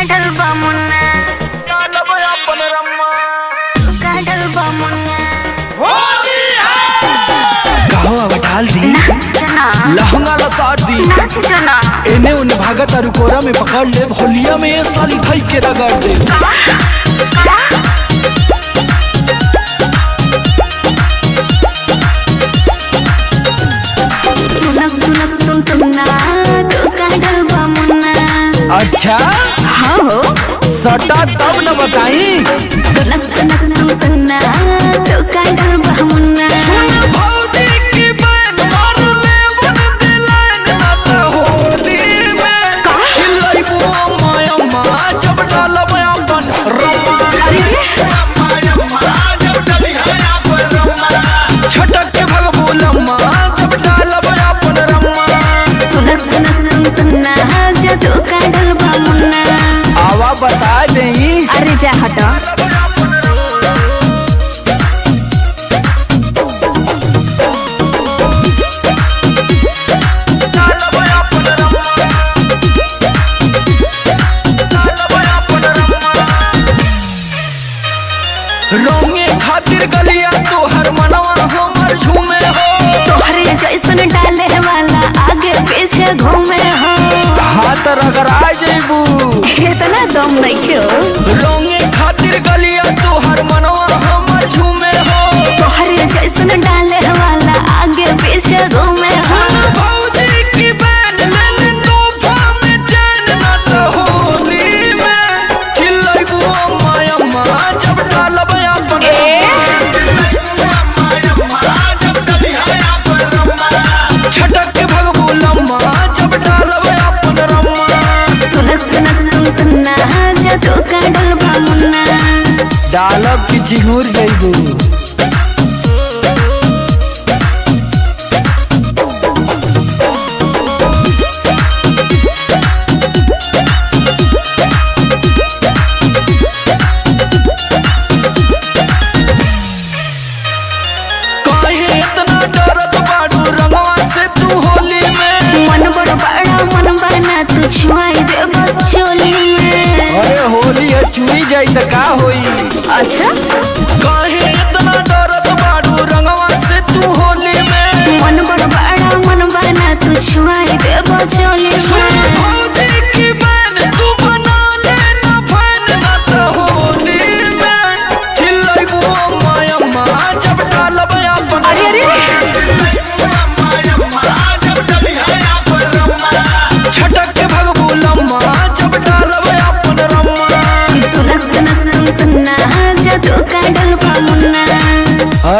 काढल बा मुन्ना चलब अपन रम्मा काढल बा मुन्ना होली है कहवा डाल दी जना लहंगा ला साट दी जना एने उन्हें भागत और कोरा में पकड़ ले होलिया में ये साली थई के रगड़ दे तुना तो काढल बा मुन्ना अच्छा हाँ हो सटा तब न बताई तुना तो काढल बा मुन्ना भौजी की बहन मार ले वन दिलान ना तो होली में चिल्लाइबो माया मा जब डालब अपन रम्मा छटक के भगबो लम्मा जब डालब अपन रम्मा तुना जा तो काढल बा मुन्ना आवा बता देई अरे जा हटा रोंगे खातिर गलिया तोहर मनवा हमर झूमे हो तोहरे जैसन डाले वाला आगे पीछे घूमे हो हाथ रगड़ा जेबू इतना दम नहीं क्यों रोंगे खातिर गलिया तोहर मनवा हमर झूमे हो तोहरे जैसन डाले वाला आगे पीछे घूमे हो भौजी की बहन ले तोहफा में जान ना तो होली में चिल्लाइबू माया मा जब डालब अपन छटक के भगबू लम्मा जब डालब अपन रम्मा तुना जा तो काढल बा मुन्ना डालब की चिहुर जइबू काहे इतना डरत बाड़ू रंगवा से तू होली में मन बड़ा बड़ा मन बना तू छुआई दे बचोली में अरे होली है चुई जाई त का होई अच्छा काहे इतना डरत बाड़ू रंगवा से तू होली में मन बड़ा बड़ा मन बना तू छुआई दे बचोली में भौजी की बहन तू बना लेना फैन ना तो होली में चिल्लाइबू माया मा जब डालब अपन अरे छटक के भगबू लम्मा जब डालब अपन रम्मा तुना जा तो काढल बा मुन्ना